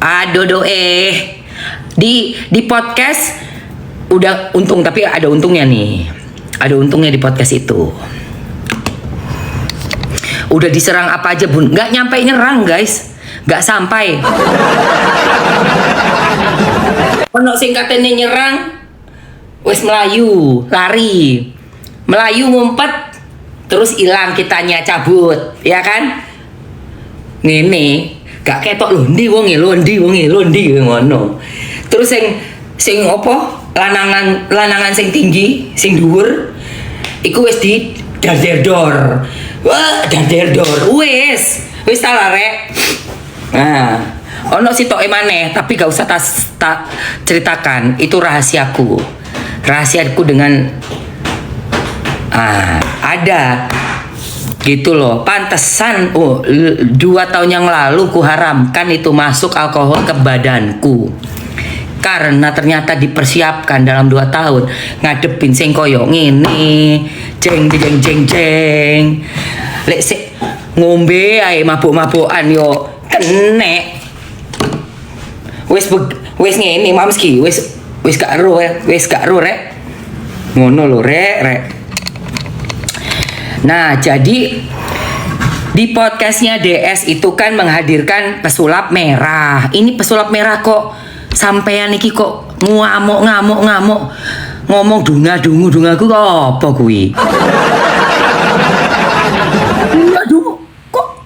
Aduh di podcast udah untung, tapi ada untungnya nih. Ada untungnya di podcast itu. Udah diserang apa aja bun, nggak nyampe nyerang guys, nggak sampai. Ono singkatannya nyerang, wes Melayu, lari, Melayu ngumpet, terus hilang kitanya cabut, ya kan? Ngene, gak ketok londi londi ngono. Terus sing opo? Lanangan sing tinggi, sing dhuwur, iku wis di darderdor. Wah, darderdor. Wis ta larek. Nah, ono sitoke maneh, tapi gak usah tak ceritakan, itu rahasiaku. Rahasiaku dengan ada gitu loh. Pantesan 2 tahun yang lalu ku haramkan itu masuk alkohol ke badanku. Karena ternyata dipersiapkan dalam 2 tahun ngadepin sing koyo ngene, jeng. Lek sik ngombe ae mabuk-mabukan yo kenek. Wis ngene mamski, wis gak ero rek. Ngono lho rek. Nah, jadi di podcastnya DS itu kan menghadirkan pesulap merah. Ini pesulap merah kok sampean iki kok ngamuk ngomong dungaku kok apa kuwi? Aduh, kok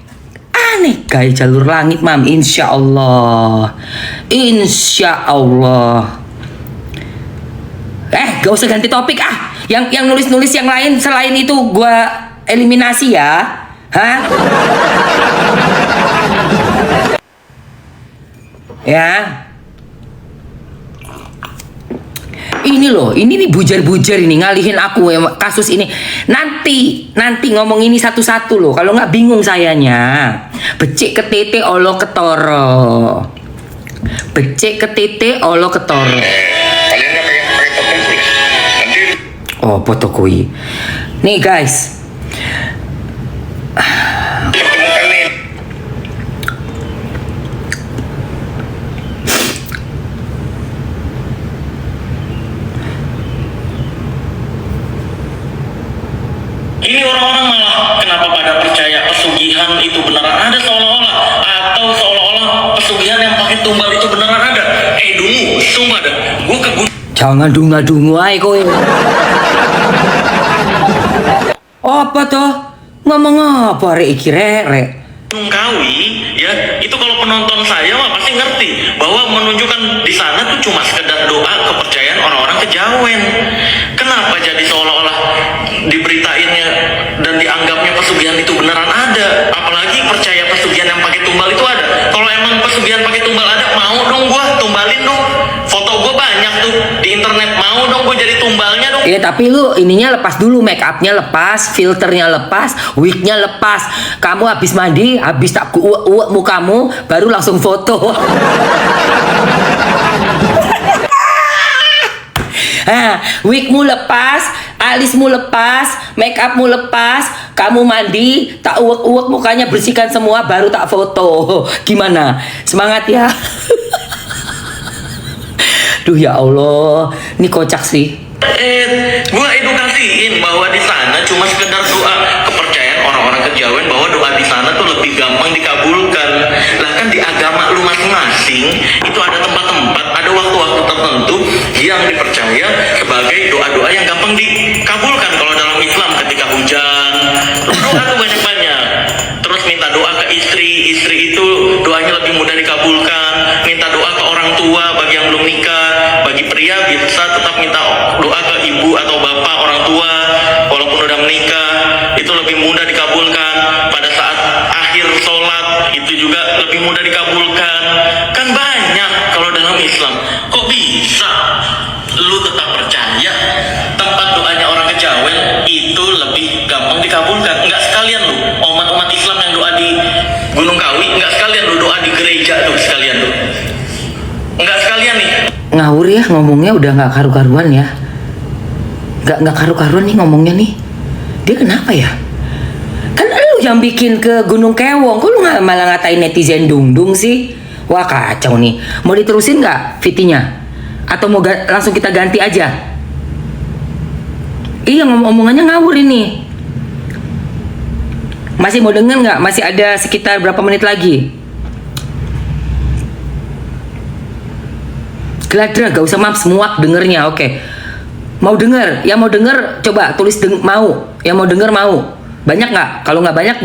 aneh guys, jalur langit mam, insyaallah. Gak usah ganti topik Yang nulis yang lain selain itu gua eliminasi ya. Hah? Ya. Ini loh, ini nih bujar-bujar ini ngalihin aku ya kasus ini. Nanti ngomong ini satu-satu loh. Kalau nggak bingung sayanya. Becik ke tete olo ketoro. Becik ke tete olo ketoro. Kalian nggak pakai potong kulit? Nanti. Oh, foto kui. Nih guys. Pertemukan nih. Ini orang-orang malah kenapa pada percaya pesugihan itu beneran ada seolah-olah pesugihan yang pakai tumbal itu beneran ada. Dungu, sumpah dah. Gue ke gunung. Jangan dunga-dungu ae kowe. Apa toh? Ngomong apa rek iki rek? Gunung Kawi, ya itu kalau penonton saya mah pasti ngerti bahwa menunjukkan di sana tuh cuma sekedar doa kepercayaan orang-orang Kejawen. Kenapa jadi seolah-olah diberitainnya dan dianggapnya pesugihan itu beneran ada? Apalagi percaya pesugihan yang pakai tumbal itu ada. Kalau emang pesugihan pakai tumbal ada, mau dong gua tumbalin dong. Foto gua banyak tuh di internet, mau dong gua jadi tumbalnya dong. Iya tapi lu ininya lepas dulu, make upnya lepas, filternya lepas, wignya lepas. Kamu habis mandi, habis tak uek mukamu, baru langsung foto. Wigmu lepas, alismu lepas, make upmu lepas, kamu mandi, tak uek mukanya, bersihkan semua, baru tak foto. Gimana? Semangat ya. Duh ya Allah, ini kocak sih. Gua edukasiin bahwa di sana cuma sekedar doa kepercayaan orang-orang Kejawen bahwa doa di sana tuh lebih gampang dikabulkan. Lah kan di agama lu masing-masing itu ada tempat-tempat, ada waktu-waktu tertentu yang dipercaya sebagai doa-doa yang gampang dikabulkan. Kalau dalam Islam ketika hujan, doa tuh banyak-banyak. Terus minta doa ke istri itu doanya lebih mudah dikabulkan. Minta doa ke orang tua bagi yang belum nikah, bagi pria bisa tetap minta doa ke ibu atau bapak orang tua walaupun udah menikah, itu lebih mudah dikabulkan. Pada saat akhir sholat itu juga lebih mudah dikabulkan. Kan banyak kalau dalam Islam. Kok bisa lu tetap percaya tempat doanya orang Kejawen itu lebih gampang dikabulkan? Enggak sekalian lu umat Islam yang doa di Gunung Kawi, enggak sekalian lu doa di gereja tuh sekalian tuh. Enggak sekalian nih. Ngawur ya ngomongnya, udah nggak karu-karuan ya. Nggak karu-karuan nih ngomongnya nih. Dia kenapa ya? Kan lu yang bikin ke Gunung Kewong, kok lu malah ngatain netizen dung sih? Wah kacau nih. Mau diterusin nggak VT-nya? Atau mau langsung kita ganti aja? Iya omongannya ngawur ini. Masih mau denger nggak? Masih ada sekitar berapa menit lagi? Gladra, gak usah maaf muak dengernya. Oke. Mau denger? Yang mau denger coba tulis mau. Yang mau denger mau. Banyak nggak? Kalau nggak banyak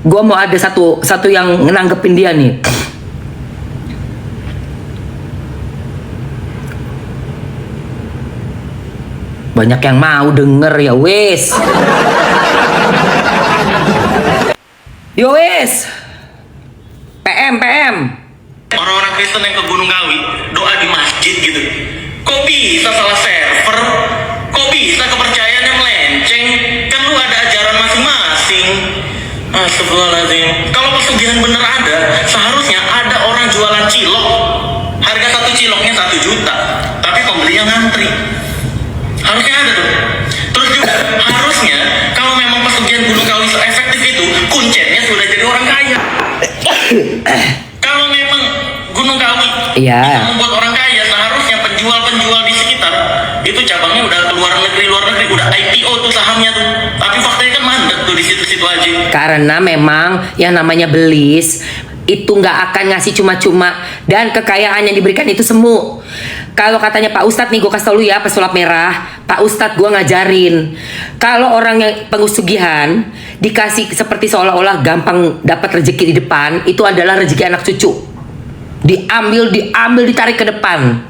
gue mau ada satu yang nanggepin dia nih. Banyak yang mau denger ya wes. Yo wes. PM. Orang-orang Kristen yang ke Gunung Kawi doa di masjid gitu. Kok bisa salah server? Kok bisa kepercayaannya melenceng? Kan lu ada ajaran masing-masing. Astagfirullahaladzim. Kalau pesugihan bener ada, seharusnya ada orang jualan cilok. Harga satu ciloknya 1 juta, tapi pembelinya ngantri. Harusnya ada tuh. Terus juga harusnya kalau memang pesugihan Gunung Kawi seefektif itu, kuncennya sudah jadi orang kaya. Kalau memang Gunung Kawi bisa membuat orang kaya, seharusnya penjual-penjual di sekitar itu cabangnya udah keluar negeri, udah IPO tuh sahamnya tuh. Tapi faktanya kan mandek tuh di situ-situ aja. Karena memang yang namanya belis itu nggak akan ngasih cuma-cuma, dan kekayaan yang diberikan itu semu. Kalau katanya Pak Ustadz nih, gue kasih tau lu ya, pesulap merah, Pak Ustadz gue ngajarin, kalau orang yang pesugihan dikasih seperti seolah-olah gampang dapat rezeki di depan, itu adalah rezeki anak cucu. Diambil, ditarik ke depan.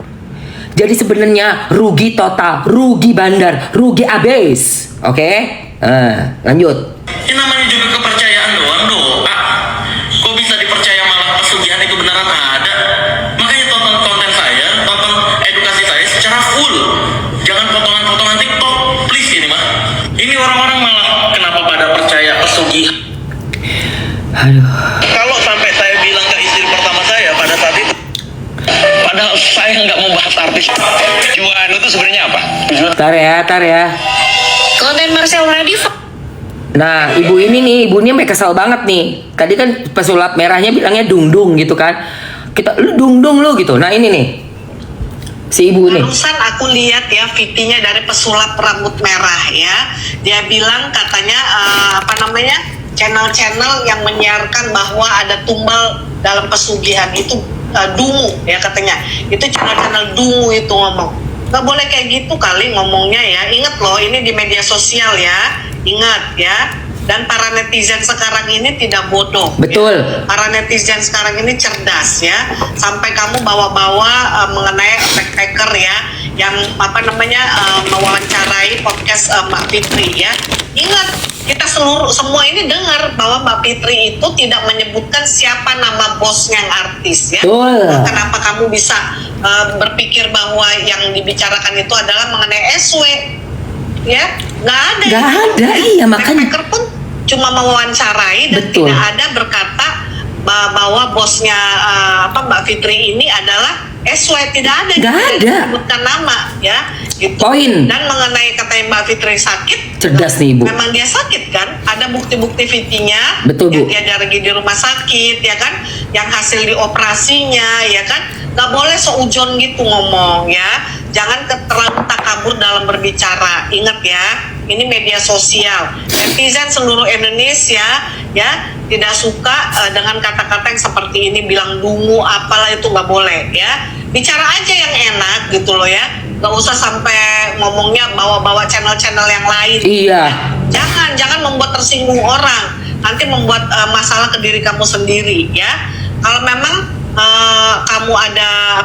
Jadi sebenarnya rugi total, rugi bandar, rugi abis. Oke? Lanjut. Ini namanya juga kepercayaan doa. Kok bisa dipercaya malah pesugihan itu beneran ada? Makanya tonton konten saya, tonton edukasi saya secara full. Jangan potongan-potongan TikTok, please ini mah. Ini orang-orang malah kenapa pada percaya pesugihan? Aduh. Kalau sampai saya bilang ke istri pertama saya pada saat itu, padahal saya nggak mau bahas artis. Tujuan itu sebenarnya apa? Tar ya. Konten Marcel Radif. Nah, ibu ini sampai kesel banget nih. Tadi kan pesulap merahnya bilangnya dung gitu kan. Lu dung lu gitu. Nah, ini nih. Si ibu nih. Barusan aku lihat ya VT-nya dari pesulap rambut merah ya. Dia bilang katanya channel-channel yang menyiarkan bahwa ada tumbal dalam pesugihan itu dungu ya katanya. Itu channel-channel dungu itu ngomong. Gak boleh kayak gitu kali ngomongnya ya. Ingat loh, ini di media sosial ya. Ingat ya. Dan para netizen sekarang ini tidak bodoh. Betul. Ya. Para netizen sekarang ini cerdas ya. Sampai kamu bawa-bawa mengenai backpacker ya, yang mewawancarai podcast Mbak Fitri ya. Ingat, kita semua ini dengar bahwa Mbak Fitri itu tidak menyebutkan siapa nama bosnya yang artis ya. Betul. Kenapa kamu bisa berpikir bahwa yang dibicarakan itu adalah mengenai SW? Ya, nggak ada, iya makanya. Backpacker pun cuma mewawancarai dan Betul. tidak ada berkata bahwa bosnya Mbak Fitri ini adalah SW, tidak ada. Nggak ada. Disebutkan nama ya. Gitu. Poin. Dan mengenai katanya Mbak Fitri sakit, Cerdas nih ibu. memang dia sakit kan? Ada bukti-bukti VT-nya. Betul, Bu. Yang dia lagi di rumah sakit ya kan? Yang hasil dioperasinya ya kan? Gak boleh seujon gitu ngomong ya. Jangan terlalu takabur dalam berbicara. Ingat ya, ini media sosial. Netizen seluruh Indonesia ya tidak suka dengan kata-kata yang seperti ini, bilang dungu apalah, itu gak boleh ya. Bicara aja yang enak gitu loh ya. Gak usah sampai ngomongnya bawa-bawa channel-channel yang lain. Iya. Jangan membuat tersinggung orang. Nanti membuat masalah ke diri kamu sendiri ya. Kalau memang kamu ada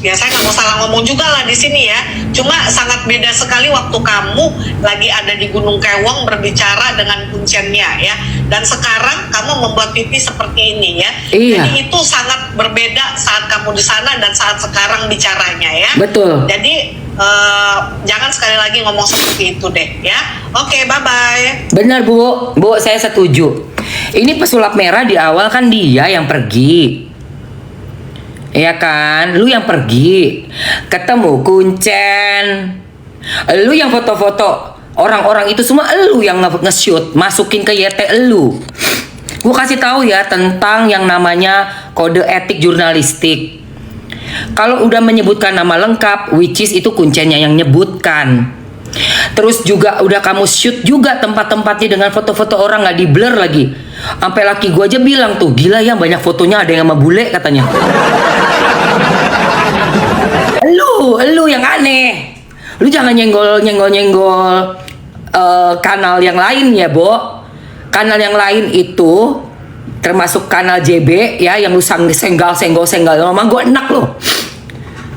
ya saya nggak mau salah ngomong juga lah di sini ya. Cuma sangat beda sekali waktu kamu lagi ada di Gunung Kewong berbicara dengan kuncennya ya. Dan sekarang kamu membuat pipi seperti ini ya. Iya. Jadi itu sangat berbeda saat kamu di sana dan saat sekarang bicaranya ya. Betul. Jadi jangan sekali lagi ngomong seperti itu deh ya. Oke, bye-bye. Benar Bu, saya setuju. Ini pesulap merah di awal kan dia yang pergi. Ya kan, lu yang pergi, ketemu kuncen, lu yang foto-foto orang-orang itu semua, lu yang nge-shoot, masukin ke YT lu. Gue kasih tahu ya tentang yang namanya kode etik jurnalistik. Kalau udah menyebutkan nama lengkap, which is itu kuncennya yang nyebutkan. Terus juga udah kamu shoot juga tempat-tempatnya dengan foto-foto orang, nggak di blur lagi. Sampai laki gue aja bilang tuh, gila ya banyak fotonya ada yang sama bule katanya. Lu yang aneh. Lu jangan nyenggol kanal yang lain ya, Bo. Kanal yang lain itu termasuk kanal JB ya, yang lu senggol sama gue enak loh.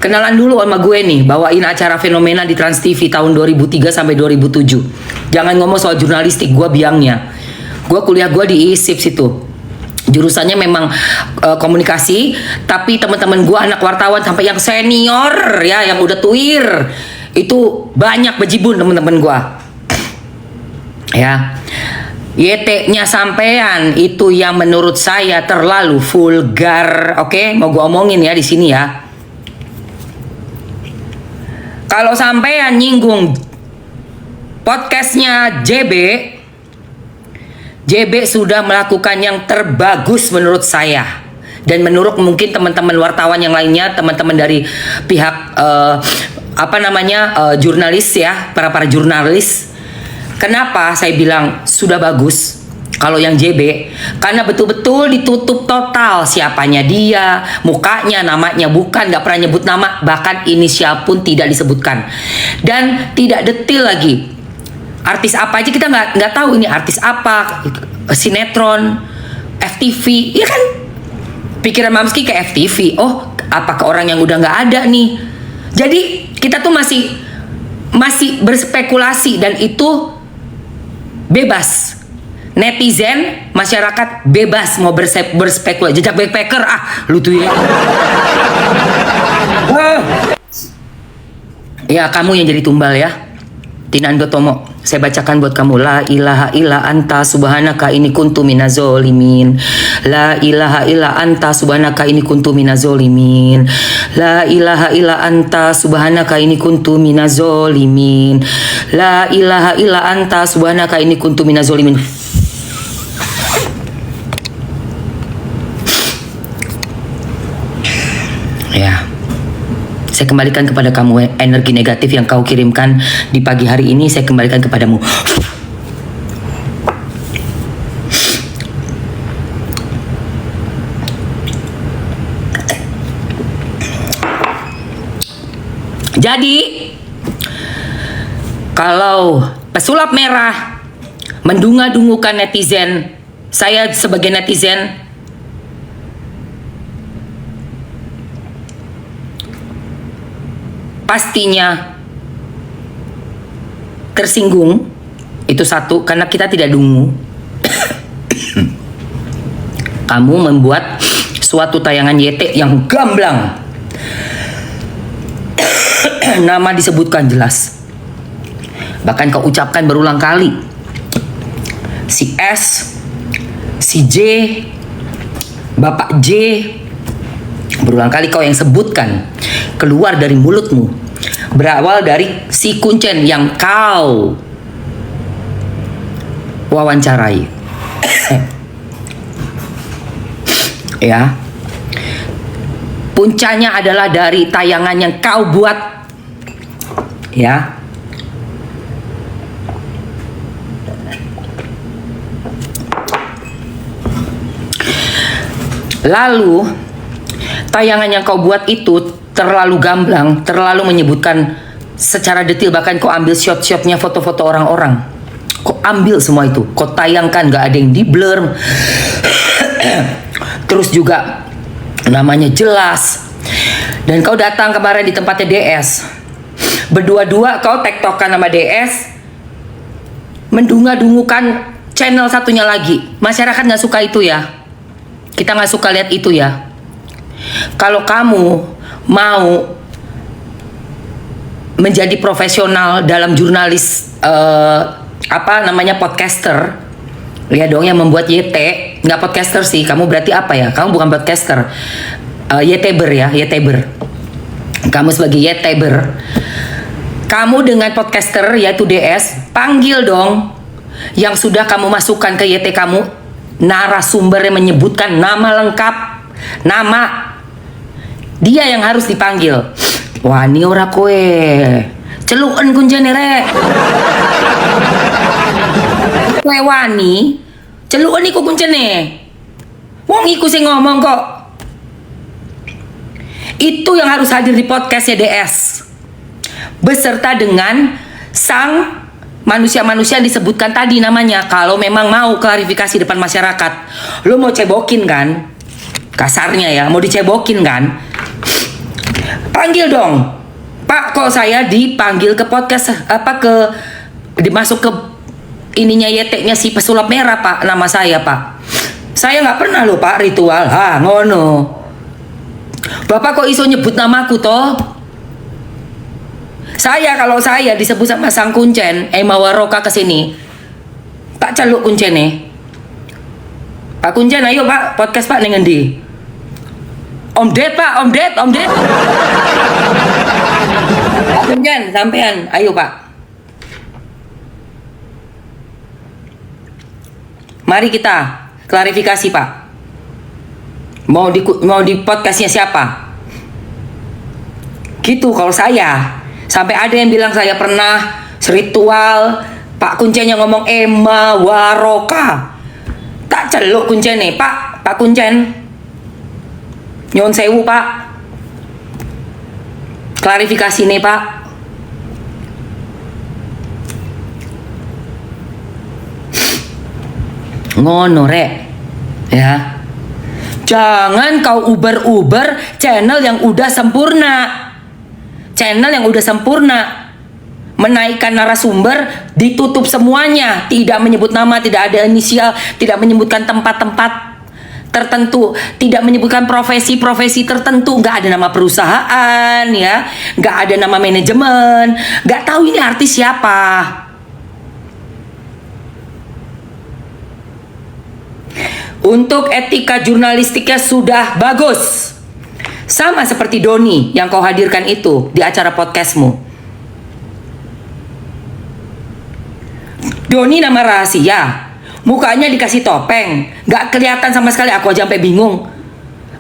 Kenalan dulu sama gue nih, bawain acara fenomena di Trans TV tahun 2003 sampai 2007. Jangan ngomong soal jurnalistik, gue biangnya. Gue kuliah gue di ISIP situ. Jurusannya memang komunikasi, tapi teman-teman gue anak wartawan sampai yang senior ya, yang udah tuir, itu banyak bejibun teman-teman gue. Ya. YT-nya sampean itu yang menurut saya terlalu vulgar. Oke, mau gue omongin ya di sini ya. Kalau sampean nyinggung podcastnya JB sudah melakukan yang terbagus menurut saya. Dan menurut mungkin teman-teman wartawan yang lainnya, teman-teman dari pihak jurnalis ya, para jurnalis. Kenapa saya bilang sudah bagus? Kalau yang JB, karena betul-betul ditutup total siapanya dia, mukanya, namanya, bukan, nggak pernah nyebut nama, bahkan inisial pun tidak disebutkan, dan tidak detail lagi. Artis apa aja kita nggak tahu ini artis apa, sinetron, FTV, ya kan? Pikiran Mamski ke FTV, oh apa ke orang yang udah nggak ada nih. Jadi kita tuh masih berspekulasi dan itu bebas. Netizen, masyarakat bebas mau berspekulasi. Jejak backpacker, lu tuh ya. Ya kamu yang jadi tumbal ya, Tinando Tomo. Saya bacakan buat kamu. La ilaha illa anta subhanaka ini kuntu minazolimin. La ilaha illa anta subhanaka ini kuntu minazolimin. La ilaha illa anta subhanaka ini kuntu minazolimin. La ilaha illa anta subhanaka ini kuntu minazolimin. Ya, saya kembalikan kepada kamu energi negatif yang kau kirimkan di pagi hari ini. Saya kembalikan kepadamu. Jadi, kalau pesulap merah mendunga-dungukan netizen, saya sebagai netizen pastinya tersinggung. Itu satu, karena kita tidak dungu. Kamu membuat suatu tayangan YT yang gamblang. Nama disebutkan jelas, bahkan kau ucapkan berulang kali. Si S, si J, Bapak J, berulang kali kau yang sebutkan keluar dari mulutmu, berawal dari si Kuncen yang kau wawancarai. Ya, puncanya adalah dari tayangan yang kau buat. Ya, lalu tayangan yang kau buat itu terlalu gamblang, terlalu menyebutkan secara detail, bahkan kau ambil shot-shotnya, foto-foto orang-orang. Kau ambil semua itu, kau tayangkan, gak ada yang di blur. Terus juga namanya jelas. Dan kau datang kemarin di tempatnya DS. Berdua-dua kau tektokan sama DS, mendunga-dungukan channel satunya lagi. Masyarakat gak suka itu ya. Kita gak suka lihat itu ya. Kalau kamu mau menjadi profesional dalam jurnalis podcaster, ya dong, yang membuat YT. Nggak podcaster sih, kamu berarti apa ya? Kamu bukan podcaster, YTber ya, YTber. Kamu sebagai YTber, kamu dengan podcaster yaitu DS, panggil dong yang sudah kamu masukkan ke YT kamu, narasumber yang menyebutkan nama lengkap, nama dia yang harus dipanggil. Wani ora kowe. Celuken kuncene rek. Kowe wani, celuken iku kuncene. Wong iku sing ngomong kok. Itu yang harus hadir di podcast CDS. Beserta dengan sang manusia-manusia yang disebutkan tadi namanya. Kalau memang mau klarifikasi depan masyarakat. Lo mau cebokin kan? Kasarnya ya, mau dicebokin kan? Panggil dong. Pak, kok saya dipanggil ke podcast dimasuk ke ininya yeteknya si pesulap merah, Pak, nama saya, Pak. Saya nggak pernah loh, Pak, ritual. Ngono. Bapak kok iso nyebut namaku toh? Kalau saya disebut sama sang kuncen, Emma Waroka kesini, tak celuk kuncene. Pak Kuncen, ayo Pak, podcast Pak neng endi? Om Ded Pak, Om Ded. Pak Kuncen, sampean, ayo Pak. Mari kita klarifikasi Pak. Mau di podcastnya siapa? Gitu kalau saya. Sampai ada yang bilang saya pernah ritual. Pak Kuncen yang ngomong Emma Waroka. Tak celuk Kuncen nih Pak Kuncen. Nyon sewu Pak. Klarifikasi nih Pak. Ngono rek. Ya. Jangan kau uber-uber channel yang udah sempurna. Menaikkan narasumber, ditutup semuanya, tidak menyebut nama, tidak ada inisial, tidak menyebutkan tempat-tempat tertentu, tidak menyebutkan profesi tertentu, nggak ada nama perusahaan ya, nggak ada nama manajemen, nggak tahu ini artis siapa. Untuk etika jurnalistiknya sudah bagus. Sama seperti Doni yang kau hadirkan itu di acara podcastmu. Doni nama rahasia, mukanya dikasih topeng, gak kelihatan sama sekali. Aku aja sampai bingung.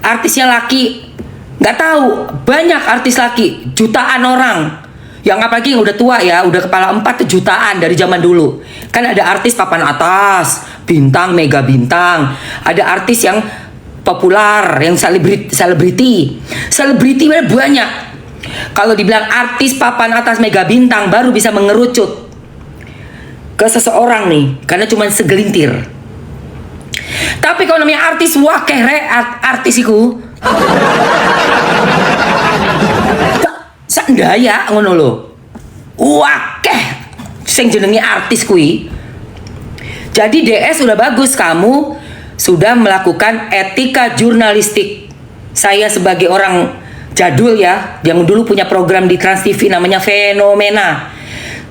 Artisnya laki, gak tahu, banyak artis laki, jutaan orang. Yang apalagi yang udah tua ya, udah kepala 4 jutaan dari zaman dulu. Kan ada artis papan atas, bintang, mega bintang. Ada artis yang populer, yang selebriti banyak. Kalau dibilang artis papan atas mega bintang baru bisa mengerucut ke seseorang nih, karena cuma segelintir. Tapi kalau namanya artis wakeh rek, artis iku sandaya ngono lho. Wakeh sing jenenge artis kui. Jadi DS udah bagus, kamu sudah melakukan etika jurnalistik. Saya sebagai orang jadul ya, yang dulu punya program di Trans TV namanya Fenomena.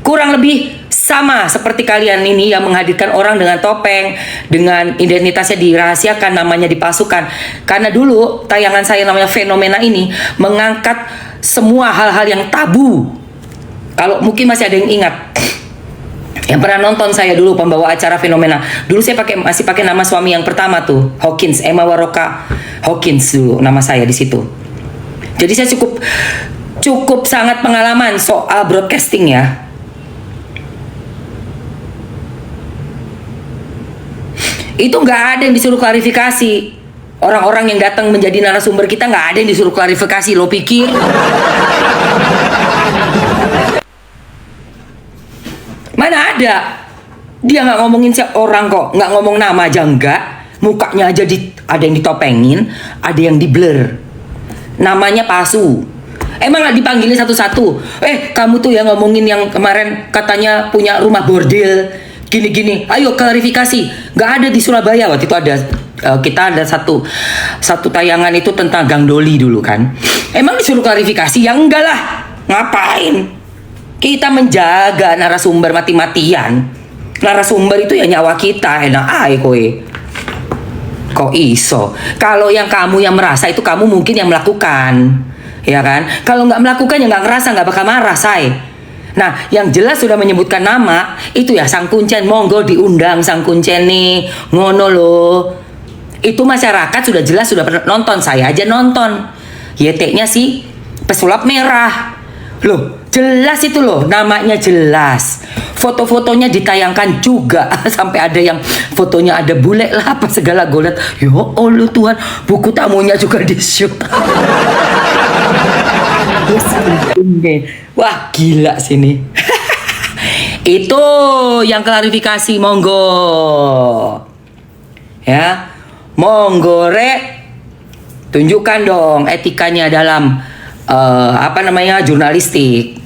Kurang lebih sama seperti kalian ini yang menghadirkan orang dengan topeng, dengan identitasnya dirahasiakan, namanya dipalsukan. Karena dulu tayangan saya namanya Fenomena ini mengangkat semua hal-hal yang tabu. Kalau mungkin masih ada yang ingat, yang pernah nonton saya dulu pembawa acara Fenomena. Dulu saya masih pakai nama suami yang pertama tuh, Hawkins, Emma Waroka Hawkins dulu nama saya di situ. Jadi saya cukup sangat pengalaman soal broadcasting ya. Itu nggak ada yang disuruh klarifikasi. Orang-orang yang datang menjadi narasumber kita nggak ada yang disuruh klarifikasi. Lo pikir? Mana ada? Dia nggak ngomongin orang kok, nggak ngomong nama aja enggak. Mukanya aja ada yang ditopengin, ada yang di blur. Namanya palsu. Emang nggak dipanggilin satu-satu? Kamu tuh yang ngomongin yang kemarin katanya punya rumah bordil, gini-gini. Ayo klarifikasi. Nggak ada di Surabaya waktu itu ada. Kita ada satu tayangan itu tentang Gang Doli dulu kan. Emang disuruh klarifikasi? Ya enggak lah. Ngapain? Kita menjaga narasumber mati-matian. Narasumber itu ya nyawa kita. Enak aja kowe. Kok iso? Kalau yang kamu yang merasa itu kamu mungkin yang melakukan. Ya kan? Kalau nggak melakukan ya nggak ngerasa, nggak bakal marah, say. Nah, yang jelas sudah menyebutkan nama, itu ya Sang Kuncen, monggo diundang Sang Kuncen nih, ngono loh. Itu masyarakat sudah jelas sudah pernah nonton, saya aja nonton. YT-nya sih pesulap merah. Loh, jelas itu loh, namanya jelas. Foto-fotonya ditayangkan juga. Sampai ada yang fotonya ada bule lah apa segala golet. Ya Allah Tuhan, buku tamunya juga di-shoot. Wah, gila sini. Itu yang klarifikasi, monggo. Ya. Monggo rek. Tunjukkan dong etikanya dalam jurnalistik.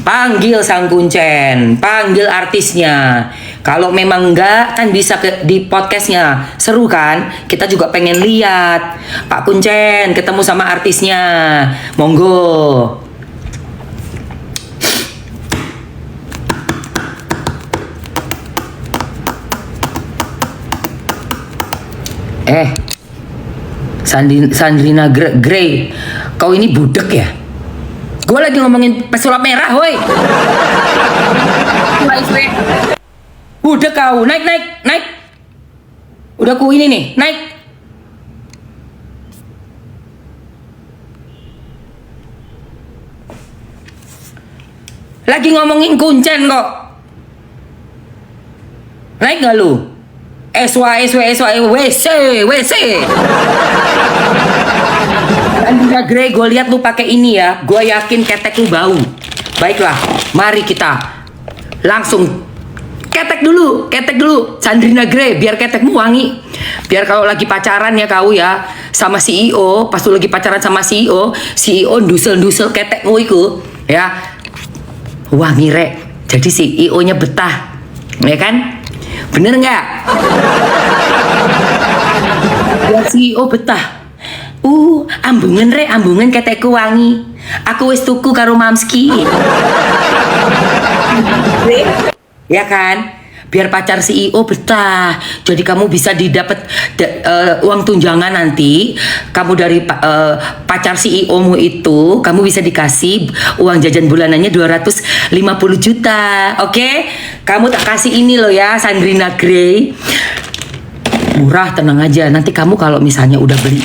Panggil Sang Kuncen, panggil artisnya. Kalau memang enggak kan bisa di podcastnya, seru kan? Kita juga pengen lihat Pak Kuncen ketemu sama artisnya. Monggo. Sandrina Grey, kau ini budek ya? Gue lagi ngomongin pesulap merah, woi. Budek kau, naik. Udah ku ini nih, naik. Lagi ngomongin Kuncen kok. Naik gak lu? WC. Sandrina Grey, gue lihat lu pakai ini ya. Gue yakin ketek lu bau. Baiklah, mari kita langsung ketek dulu. Sandrina Grey, biar ketekmu wangi. Biar kalau lagi pacaran ya kau ya sama CEO, pas lu lagi pacaran sama CEO ndusel ketekmu itu ya. Wangi rek. Jadi CEO-nya betah. Ya kan? Bener nggak? Ya CEO betah. Ambungan ketekku wangi. Aku wis tuku karo Mamski. Ya kan? Biar pacar CEO betah. Jadi kamu bisa didapat uang tunjangan nanti. Kamu dari pacar CEO-mu itu, kamu bisa dikasih uang jajan bulanannya 250 juta. Oke? Kamu tak kasih ini loh ya, Sandrina Grey. Murah, tenang aja. Nanti kamu kalau misalnya udah beli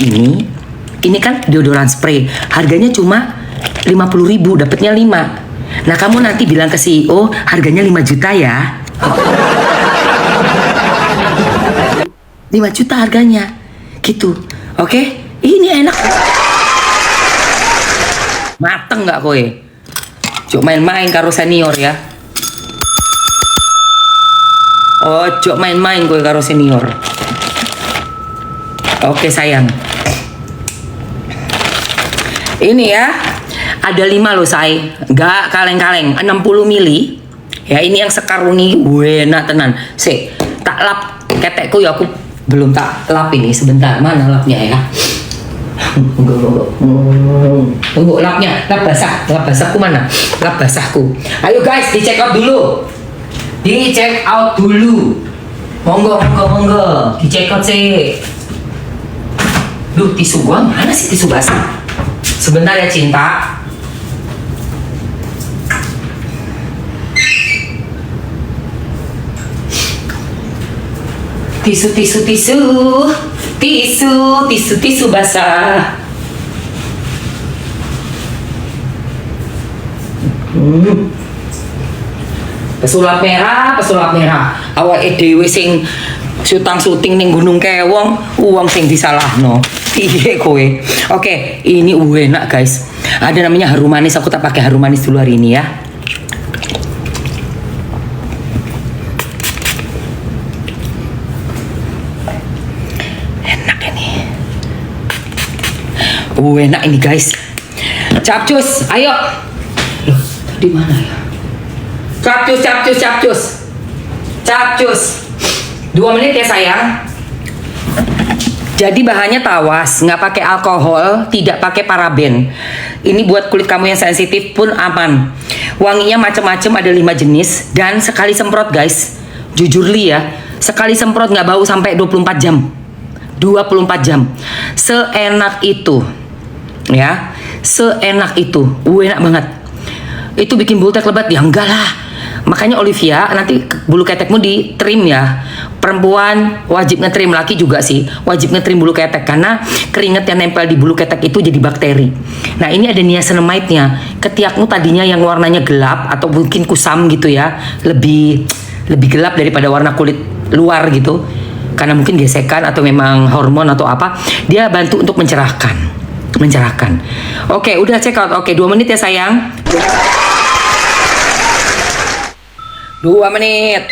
ini kan deodoran spray. Harganya cuma 50.000, dapatnya 5. Nah, kamu nanti bilang ke CEO, harganya 5 juta ya. 5 juta harganya. Gitu. Oke? Ini enak. Mateng gak kowe? Jok main-main karo senior ya. Jok main-main kowe karo senior. Oke sayang. Ini ya. Ada 5 loh say. Gak kaleng-kaleng. 60 mili. Ya ini yang sekarungi enak tenan. Tak lap ketekku ya, aku belum tak lap ini. Sebentar, mana lapnya ya? Tunggu lapnya. Lap basahku mana? Lap basahku. Ayo guys, di check out dulu. Monggo. Di check out sih. Duh, tisu gua mana sih, tisu basah? Sebentar ya cinta. Tisu basah. Pesulap merah. Awake dhewe sing syuting ning Gunung Kewong, uang sing disalahno. Piye kowe? Oke, ini enak guys. Ada namanya harum manis, aku tak pakai harum manis dulu hari ini ya. Enak ini guys. Capcus, ayo. Loh, tadi mana ya? Capcus. 2 menit ya sayang. Jadi bahannya tawas, nggak pakai alkohol, tidak pakai paraben. Ini buat kulit kamu yang sensitif pun aman. Wanginya macam-macam, ada 5 jenis. Dan sekali semprot guys, jujur li ya, sekali semprot nggak bau sampai 24 jam. 24 jam. Seenak itu. Ya, seenak itu, enak banget. itu bikin bulu ketek lebat. Ya enggak lah. Makanya Olivia, nanti bulu ketekmu di trim ya. Perempuan wajib ngetrim, laki juga sih wajib ngetrim bulu ketek, karena keringat yang nempel di bulu ketek itu jadi bakteri. Nah ini ada niacinamide-nya. Ketiakmu tadinya yang warnanya gelap atau mungkin kusam gitu ya, lebih gelap daripada warna kulit luar gitu, karena mungkin gesekan atau memang hormon atau apa, dia bantu untuk mencerahkan. Oke, udah check out. Oke, 2 menit ya sayang. 2 menit.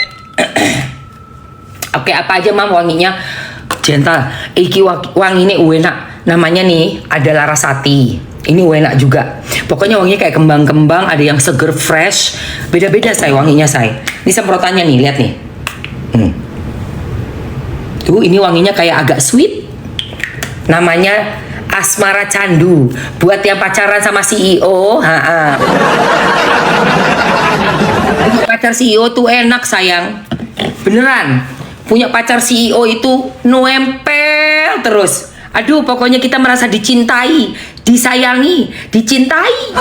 Oke, apa aja mam wanginya? Gentle. Iki wangi ini enak. Namanya nih ada Larasati. Ini enak juga. Pokoknya wanginya kayak kembang-kembang, ada yang seger fresh. Beda-beda say wanginya say. Ini semprotannya nih, lihat nih. Tuh, ini wanginya kayak agak sweet. Namanya Asmara Candu. Buat yang pacaran sama CEO, pacar CEO tuh enak sayang. Beneran. Punya pacar CEO itu nempel terus. Aduh, pokoknya kita merasa dicintai, disayangi, dicintai.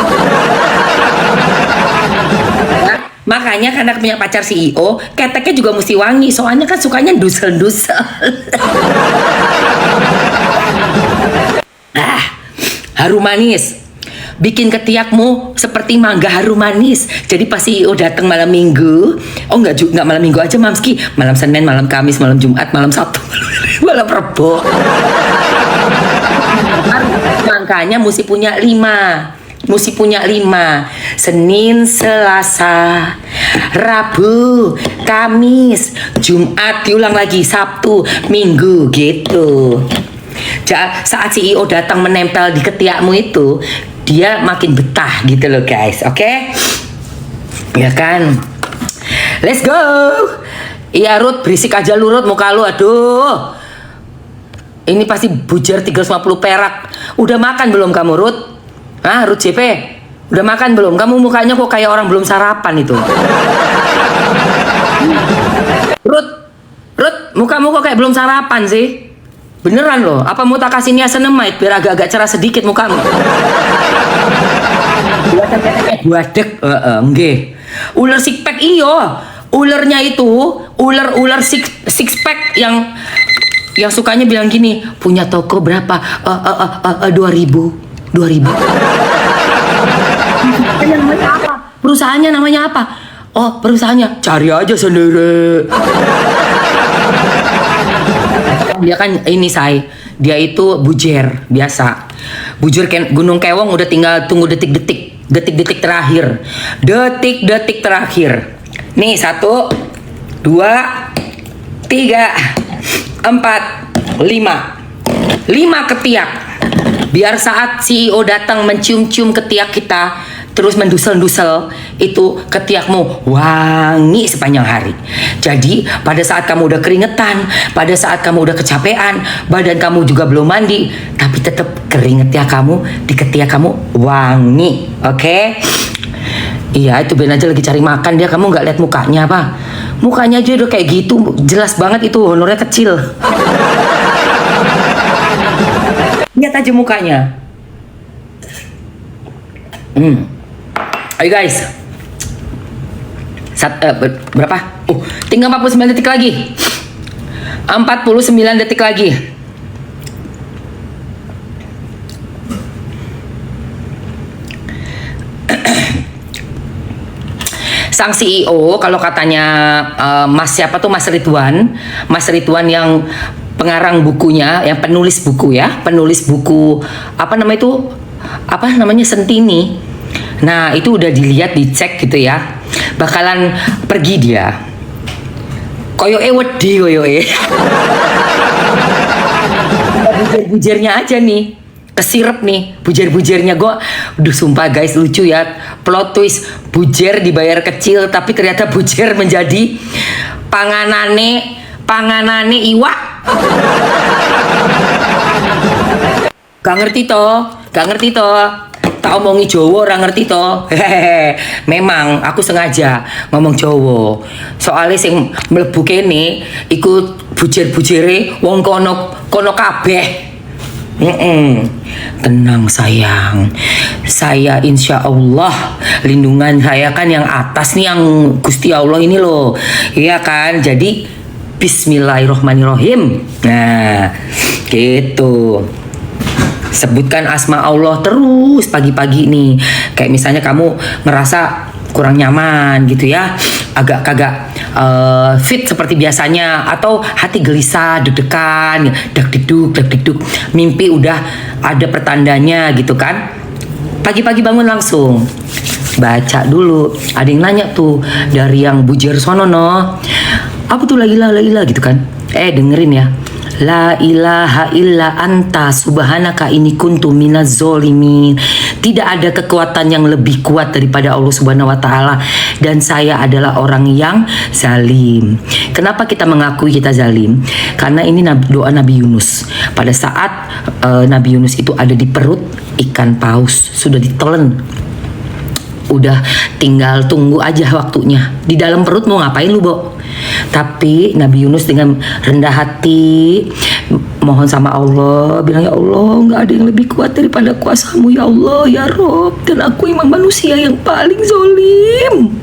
Nah, makanya karena punya pacar CEO, keteknya juga mesti wangi. Soalnya kan sukanya dusel-dusel. Harum manis. Bikin ketiakmu seperti mangga harum manis. Jadi pas CEO datang malam minggu, enggak malam minggu aja Mamski, malam Senin, malam Kamis, malam Jumat, malam Sabtu, malam Rebo. Makanya mesti punya 5. Senin, Selasa, Rabu, Kamis, Jumat, diulang lagi Sabtu, Minggu gitu. Saat CEO datang menempel di ketiakmu itu, dia makin betah gitu loh guys, oke? Ya kan? Let's go. Iya Ruth, berisik aja lu Ruth, muka lu, aduh. Ini pasti bujar 350 perak. Udah makan belum kamu Ruth? Ruth JP? Udah makan belum? Kamu mukanya kok kayak orang belum sarapan itu. Ruth, mukamu kok kayak belum sarapan sih? Beneran loh, apa mau tak kasih niacinamide biar agak-agak cerah sedikit mukamu? Buadek, enggak. Ular six pack iyo, ularnya itu ular six pack yang sukanya bilang gini, punya toko berapa? 2.000. Namanya apa? Perusahaannya namanya apa? Oh perusahaannya, cari aja sendiri. Dia kan ini dia itu bujer biasa. Bujer Gunung Kewong udah tinggal tunggu detik-detik terakhir. Detik-detik terakhir. Nih 1 2 3 4 5 ketiak. Biar saat CEO datang mencium-cium ketiak kita, terus mendusel-dusel, itu ketiakmu wangi sepanjang hari. Jadi pada saat kamu udah keringetan, pada saat kamu udah kecapean, badan kamu juga belum mandi, tapi tetap keringetnya kamu di ketiak kamu wangi, oke? Iya, itu Ben aja lagi cari makan dia, kamu nggak lihat mukanya apa? Mukanya aja udah kayak gitu, jelas banget itu honornya kecil. Lihat aja mukanya. Ayo guys. Berapa? Tinggal 49 detik lagi. 49 detik lagi. Sang CEO kalau katanya Mas siapa tuh Mas Ridwan yang pengarang bukunya, yang penulis buku apa namanya Sentini. Nah itu udah dilihat, dicek gitu ya, bakalan pergi dia. Koyoke wedi koyoke. Bujer-bujernya aja nih, kesirep nih bujer-bujernya. Gue aduh sumpah guys, lucu ya, plot twist. Bujer dibayar kecil tapi ternyata bujer menjadi panganane iwak. Gak ngerti toh. Tak omongi Jawa orang ngerti toh. Memang aku sengaja ngomong Jawa. Soalnya sing mlebu kene iku bujer-bujere wong kono kabeh. Tenang sayang. saya insya Allah lindungan saya kan yang atas nih, yang Gusti Allah ini loh, iya kan. Jadi Bismillahirrohmanirrohim. Nah, gitu. Sebutkan asma Allah terus pagi-pagi nih. Kayak misalnya kamu ngerasa kurang nyaman gitu ya, agak kagak fit seperti biasanya, atau hati gelisah, deg-degan, dak-dikduk, mimpi udah ada pertandanya gitu kan. Pagi-pagi bangun langsung baca dulu. Ada yang nanya tuh dari yang bujer sono, no, apa tuh la ilaha gitu kan. Dengerin ya. La ilaha illa anta subhanaka inni kuntu minaz zolimin. Tidak ada kekuatan yang lebih kuat daripada Allah Subhanahu wa taala, dan saya adalah orang yang zalim. Kenapa kita mengakui kita zalim? Karena ini doa Nabi Yunus. Pada saat Nabi Yunus itu ada di perut ikan paus, sudah ditelen. Udah tinggal tunggu aja waktunya. Di dalam perut mau ngapain lu, Bo? Tapi Nabi Yunus dengan rendah hati mohon sama Allah, bilang, ya Allah, nggak ada yang lebih kuat daripada kuasamu ya Allah, ya Rob, dan aku emang manusia yang paling zolim.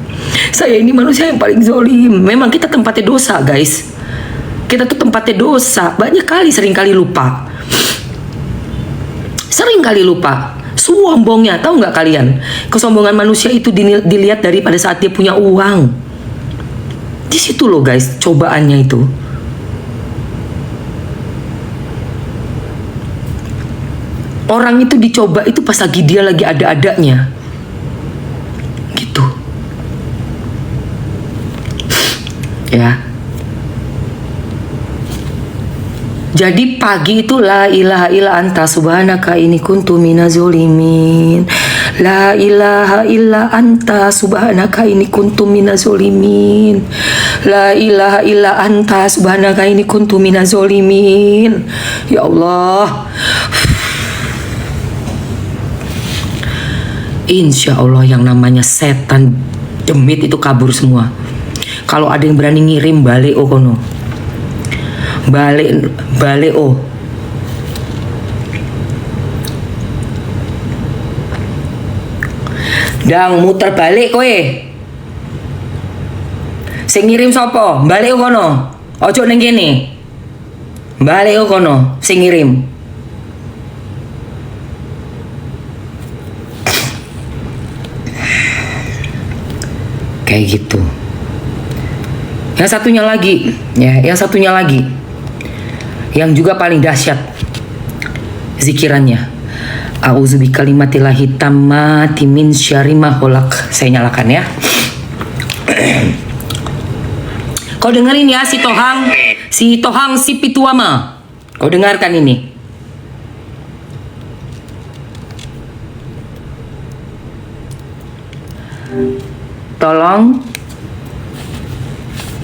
Saya ini manusia yang paling zolim. Memang kita tempatnya dosa, guys. Kita tuh tempatnya dosa. Banyak kali, sering kali lupa. Sombongnya, tahu nggak kalian? Kesombongan manusia itu dilihat dari pada saat dia punya uang. Di situ loh guys, cobaannya itu. Orang itu dicoba itu pas dia lagi ada-adanya. Gitu. Ya. Jadi pagi itu la ilaha illa anta subhanaka inni kuntu minaz zolimin. La ilaha illa anta subhanaka inni kuntu minaz zolimin. La ilaha illa anta subhanaka inni kuntu minaz zolimin. Ya Allah. Insya Allah yang namanya setan demit itu kabur semua. Kalau ada yang berani ngirim balik kono. Balik oh. Dang muter balik kowe. Sing ngirim sapa? Balik kono. Ojo ning kene. Balik kono sing ngirim. Kayak gitu. Yang satunya lagi, ya, yang satunya lagi. Yang juga paling dahsyat zikirannya. A'udzu bikalimatillahi tammati min syarri ma khalaq. Saya nyalakan ya. Kau dengerin ya si Tohang si Pituama. Kau dengarkan ini. Tolong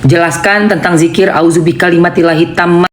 jelaskan tentang zikir a'udzu bikalimatillahi tammati